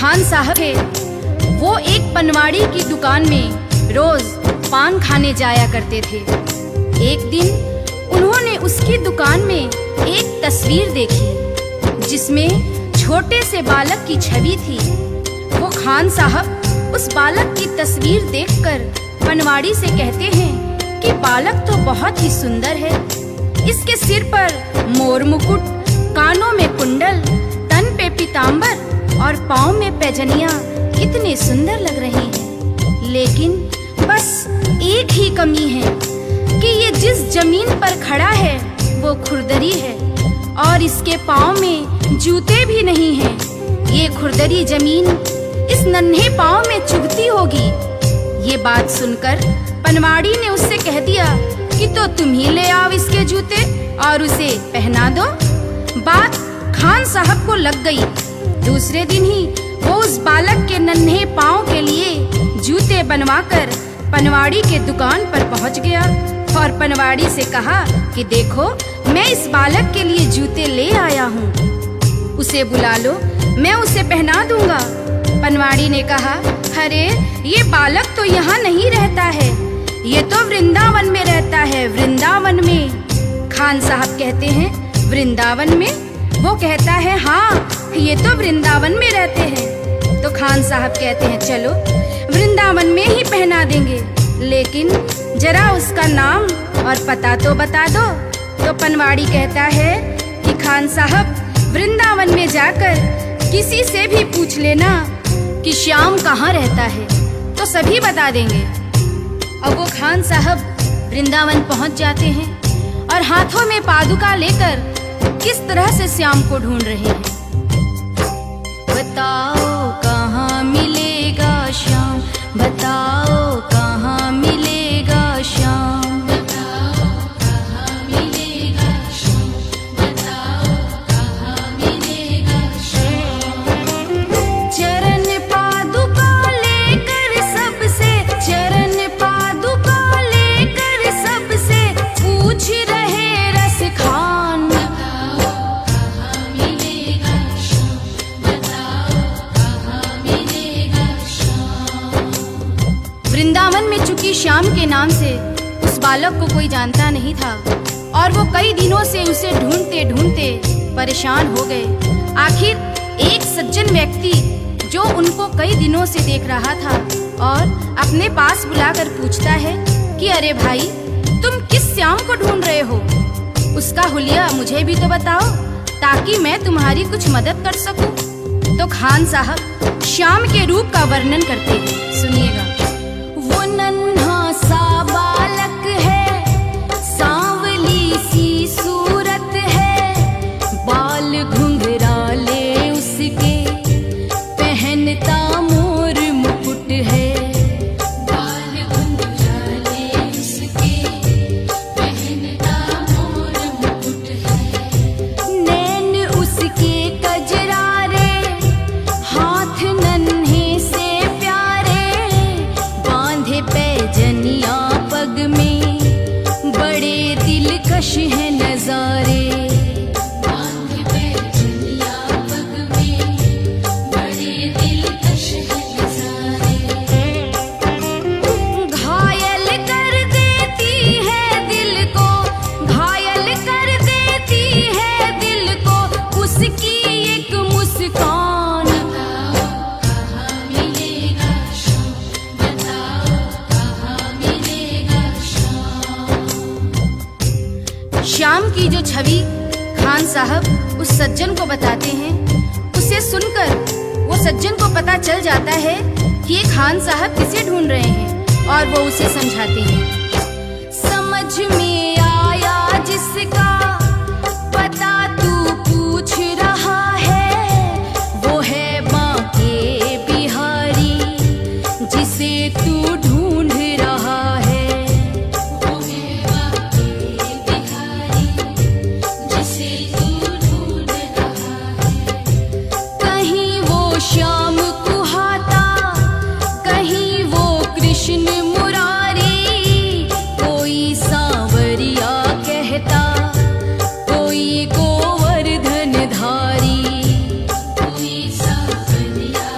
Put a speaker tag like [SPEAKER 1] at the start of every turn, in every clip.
[SPEAKER 1] खान साहब थे, वो एक पनवाड़ी की दुकान में रोज पान खाने जाया करते थे। एक दिन उन्होंने उसकी दुकान में एक तस्वीर देखी जिसमें छोटे से बालक की छवि थी। वो खान साहब उस बालक की तस्वीर देखकर पनवाड़ी से कहते हैं कि बालक तो बहुत ही सुंदर है। इसके सिर पर मोर मुकुट, कानों में कुंडल, तन पे पीतांबर और पाँव में पैजनियां कितने सुंदर लग रही हैं। लेकिन बस एक ही कमी है कि ये जिस जमीन पर खड़ा है वो खुरदरी है और इसके पाँव में जूते भी नहीं हैं। ये खुरदरी जमीन इस नन्हे पाँव में चुभती होगी। ये बात सुनकर पनवाड़ी ने उससे कह दिया कि तो तुम ही ले आओ इसके जूते और उसे पहना दो। बात खान साहब को लग गई। दूसरे दिन ही वो उस बालक के नन्हे पाँव के लिए जूते बनवाकर पनवाड़ी के दुकान पर पहुंच गया और पनवाड़ी से कहा कि देखो, मैं इस बालक के लिए जूते ले आया हूँ, उसे बुला लो, मैं उसे पहना दूंगा। पनवाड़ी ने कहा, अरे ये बालक तो यहाँ नहीं रहता है, ये तो वृंदावन में रहता है, वृंदावन में। खान साहब कहते हैं, वृंदावन में? वो कहता है, हाँ, ये तो वृंदावन में रहते हैं। तो खान साहब कहते हैं, चलो वृंदावन में ही पहना देंगे, लेकिन जरा उसका नाम और पता तो बता दो। तो पनवाड़ी कहता है कि खान साहब, वृंदावन में जाकर किसी से भी पूछ लेना कि श्याम कहाँ रहता है, तो सभी बता देंगे। अब वो खान साहब वृंदावन पहुंच जाते हैं और हाथों में पादुका लेकर किस तरह से श्याम को ढूंढ रहे हैं। बताओ कहाँ मिलेगा श्याम, बताओ कहाँ मिलेगा श्याम, बताओ कहाँ मिलेगा श्याम, बताओ कहाँ मिलेगा श्याम। चरण पादुका लेकर सबसे, चरण पादुका लेकर सबसे पूछ रहे रस खान, बताओ कहाँ मिलेगा श्याम, बताओ कहाँ मिलेगा श्याम। वृंदावन में चूंकि श्याम के नाम से उस बालक को कोई जानता नहीं था और वो कई दिनों से उसे ढूंढते ढूंढते परेशान हो गए। आखिर एक सज्जन व्यक्ति जो उनको कई दिनों से देख रहा था और अपने पास बुलाकर पूछता है कि अरे भाई, तुम किस श्याम को ढूंढ रहे हो? उसका हुलिया मुझे भी तो बताओ ताकि मैं तुम्हारी कुछ मदद कर सकूं। तो खान साहब श्याम के रूप का वर्णन करते हैं, सुनिएगा। वो नन्हा सा बालक है, सांवली सी सूरत है, बाल घुंघराले उसके, पहनता मोर मुकुट है, बाल घुंघराले उसके, पहनता मोर मुकुट है। नैन उसके कजरारे, हाथ नन्हे से प्यारे, बांधे पैजनिया पग में, बड़े दिलकश है नजारे, बांधे पैजनिया पग में, बड़े दिलकश है नजारे। घायल कर देती है दिल को, घायल कर देती है दिल को उसकी एक मुस्कान, बताओ कहाँ मिलेगा श्याम, बताओ कहाँ मिलेगा श्याम। श्याम की जो छवि खान साहब उस सज्जन को बताते हैं, उसे सुनकर वो सज्जन को पता चल जाता है कि ये खान साहब किसे ढूंढ रहे हैं और वो उसे समझाते हैं। समझ में आया जिसका पता तू पूछ रहा है, वो है बांके बिहारी जिसे तू ढूंढ रहा है, वो है बांके बिहारी जिसे तू ढूंढ रहा है। कहीं वो श्याम कुहाता, कहीं वो कृष्ण मुरारी, कोई सांवरिया कहता, कोई गोवर्धन धारी, कोई सांवरिया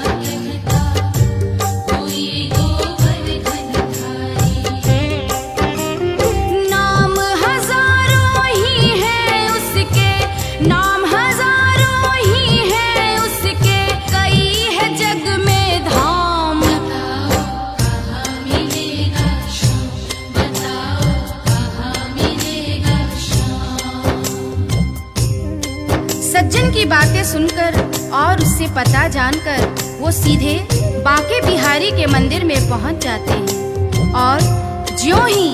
[SPEAKER 1] बातें सुनकर और उससे पता जानकर वो सीधे बांके बिहारी के मंदिर में पहुंच जाते हैं और ज्यों ही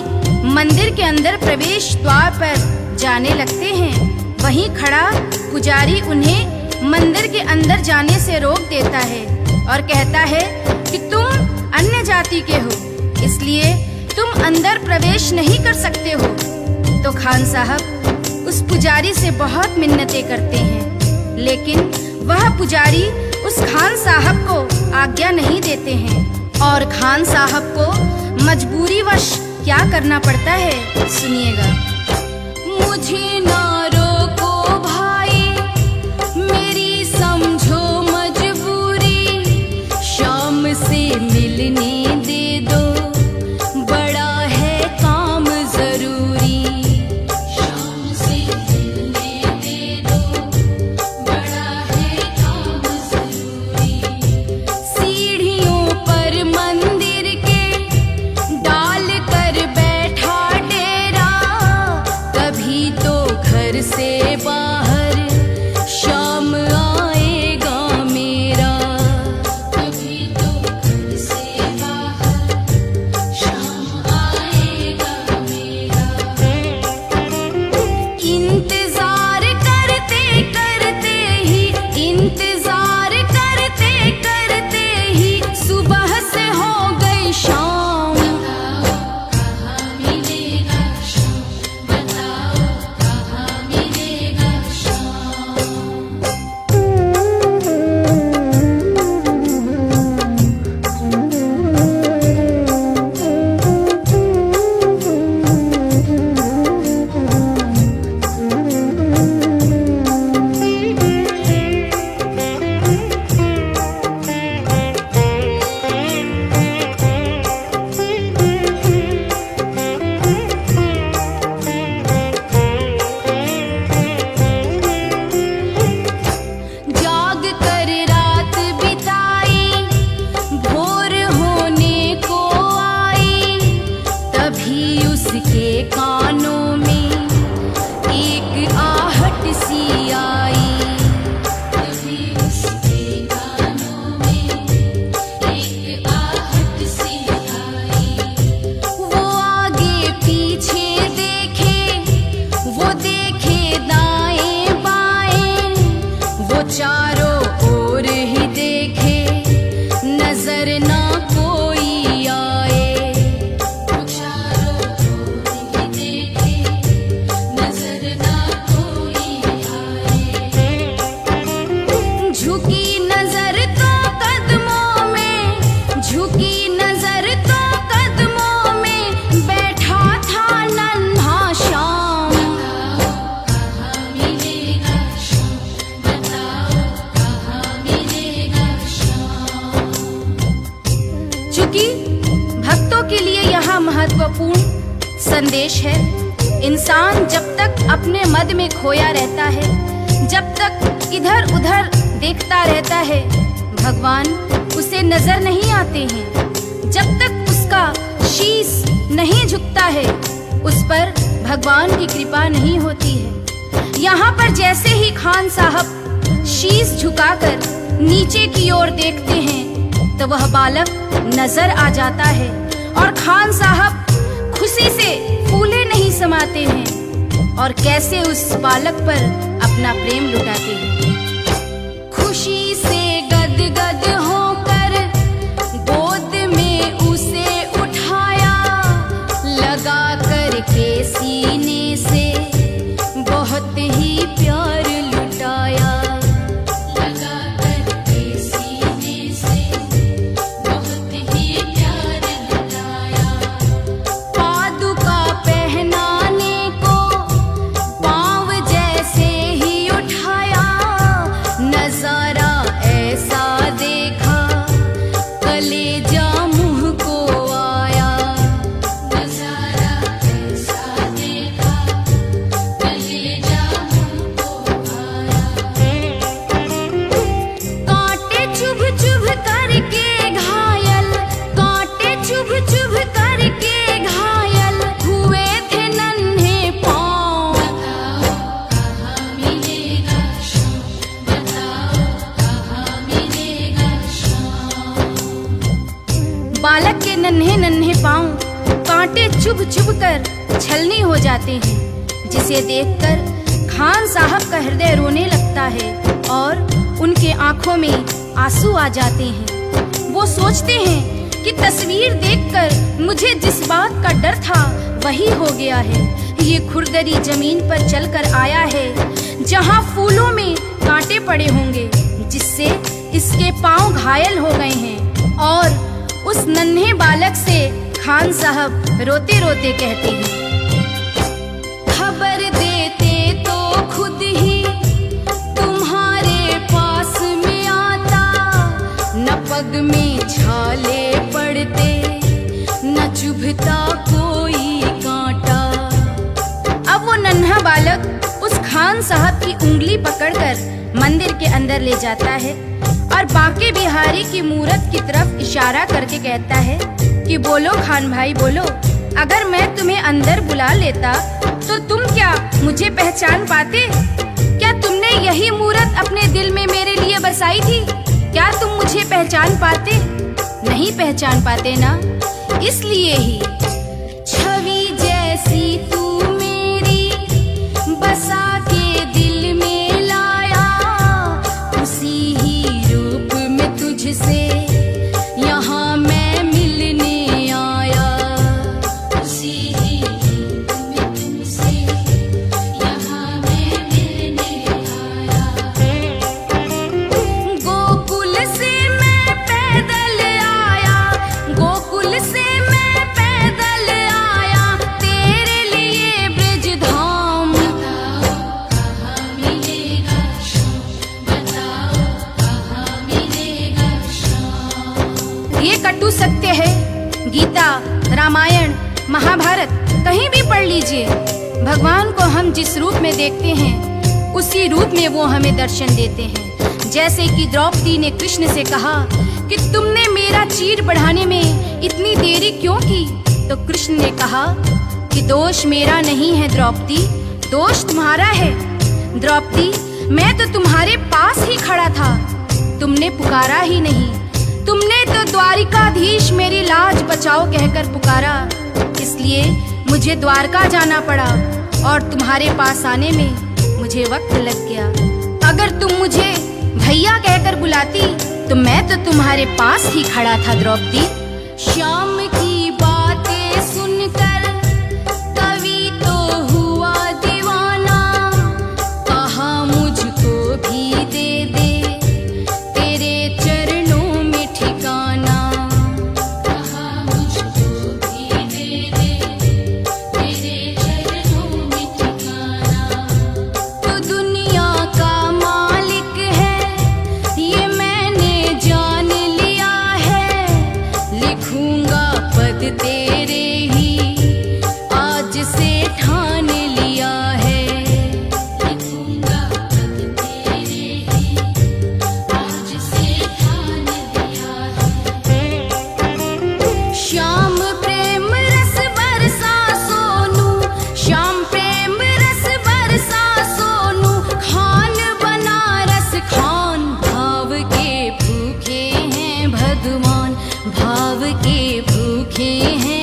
[SPEAKER 1] मंदिर के अंदर प्रवेश द्वार पर जाने लगते हैं, वहीं खड़ा पुजारी उन्हें मंदिर के अंदर जाने से रोक देता है और कहता है कि तुम अन्य जाति के हो, इसलिए तुम अंदर प्रवेश नहीं कर सकते हो। तो खान साहब उस पुजारी से बहुत मिन्नतें करते हैं, लेकिन वह पुजारी उस खान साहब को आज्ञा नहीं देते हैं और खान साहब को मजबूरीवश क्या करना पड़ता है, सुनिएगा। मुझे ना रोको भाई, मेरी समझो मजबूरी, शाम से मिलने दे दो, बड़ा है काम जरूरी। शाम से मिलने दे दो, बड़ा है काम जरूरी। सीढ़ियों पर मंदिर के डाल कर बैठा डेरा, कभी तो घर से बाहर शाम आएगा मेरा, कभी तो घर से बाहर शाम आएगा मेरा। इंतजार करते करते ही, इंतजार करते करते ही सुबह से हो गई शाम। कहाँ मिलेगा शाम, बताओ कहाँ मिलेगा शाम। जाग कर रात बिताई, भोर होने को आई, तभी उसके कानों में एक आहट सी आई, तभी उसके कानों में एक आहट सी आई। वो आगे पीछे देखे, वो देखे दाएं बाएं, वो चारों ओर ही देखे, नजर ना कोई आए। वो चारों ओर ही देखे, नजर ना कोई आए। झुकी नजर तो कदमों में, झुकी नजर तो कदमों में, बैठा था नन्हा श्याम। कहाँ मिलेगा शाम, बताओ कहाँ मिलेगा शाम। चूंकि भक्तों के लिए यहाँ महत्वपूर्ण संदेश है, इंसान जब तक अपने मद में खोया रहता है, जब तक इधर उधर देखता रहता है, भगवान उसे नजर नहीं आते हैं। जब तक उसका शीश नहीं झुकता है, उस पर भगवान की कृपा नहीं होती है। यहाँ पर जैसे ही खान साहब शीश झुकाकर नीचे की ओर देखते हैं, तो वह बालक नजर आ जाता है और खान साहब खुशी से फूले नहीं समाते हैं और कैसे उस बालक पर अपना प्रेम लुटाते हैं। खुशी से गदगद होकर गोद में उसे उठाया, लगा कर के सीने से बहुत ही प्यार लुटाया, लगा कर के सीने से बहुत ही प्यार लुटाया। पादुका पहनाने को पाँव जैसे ही उठाया, बालक के नन्हे नन्हे पांव कांटे चुभ चुभ कर छलनी हो जाते हैं, जिसे देखकर खान साहब का हृदय रोने लगता है और उनके आंखों में आंसू आ जाते हैं। वो सोचते हैं कि तस्वीर देखकर मुझे जिस बात का डर था वही हो गया है। ये खुरदरी जमीन पर चलकर आया है जहाँ फूलों में कांटे पड़े होंगे, जिससे इसके पांव घायल हो गए हैं। और उस नन्हे बालक से खान साहब रोते रोते कहते हैं, खबर देते तो खुद ही तुम्हारे पास में आता, न पग में छाले पड़ते न चुभता कोई कांटा। अब वो नन्हा बालक उस खान साहब की उंगली पकड़कर मंदिर के अंदर ले जाता है और बांके बिहारी की मूरत की तरफ इशारा करके कहता है कि बोलो खान भाई बोलो, अगर मैं तुम्हें अंदर बुला लेता तो तुम क्या मुझे पहचान पाते? क्या तुमने यही मूरत अपने दिल में मेरे लिए बसाई थी? क्या तुम मुझे पहचान पाते? नहीं पहचान पाते ना? इसलिए ही छवि जैसी तू मेरी बसा के दिल में लाया, उसी ही रूप में तुझसे यहाँ मैं मिलने आया, उसी ही रूप में तुझसे यहाँ मैं मिलने आया। गोकुल से मैं पैदल आया, गोकुल से मैं पैदल आया, तेरे लिए ब्रजधाम। बताओ कहाँ मिलेगा श्याम, बताओ कहाँ मिलेगा श्याम। ये कटु सत्य है। गीता, रामायण, महाभारत कहीं भी पढ़ लीजिए। भगवान को हम जिस रूप में देखते हैं उसी रूप में वो हमें दर्शन देते हैं। जैसे कि द्रौपदी ने कृष्ण से कहा कि तुमने मेरा चीर बढ़ाने में इतनी देरी क्यों की? तो कृष्ण ने कहा कि दोष मेरा नहीं है द्रौपदी, दोष तुम्हारा है। द्रौपदी, मैं तो तुम्हारे पास ही खड़ा था, तुमने पुकारा ही नहीं। तुमने तो द्वारिकाधीश मेरी लाज बचाओ कहकर पुकारा, इसलिए मुझे द्वारका जाना पड़ा और तुम्हारे पास आने में मुझे वक्त लग गया। अगर तुम मुझे भैया कहकर बुलाती तो मैं तो तुम्हारे पास ही खड़ा था द्रौपदी। श्याम की बातें सुनकर कवि तो हुआ दीवाना, कहा मुझको भी दे दे तेरे चरणों में ठिकाना, कहा मुझको भी दे दे तेरे चरणों में ठिकाना। तो दुनिया का मालिक है ये मैंने जान लिया है, लिखूंगा पद तेरे ही आज से ठान लिया है, लिखूंगा पद तेरे ही आज से ठान लिया है। श्याम प्रेम रस बरसा सोनू, श्याम प्रेम रस बरसा सोनू, खान बनारस खान, भाव के भूखे हैं भगवान, भाव के भूखे हैं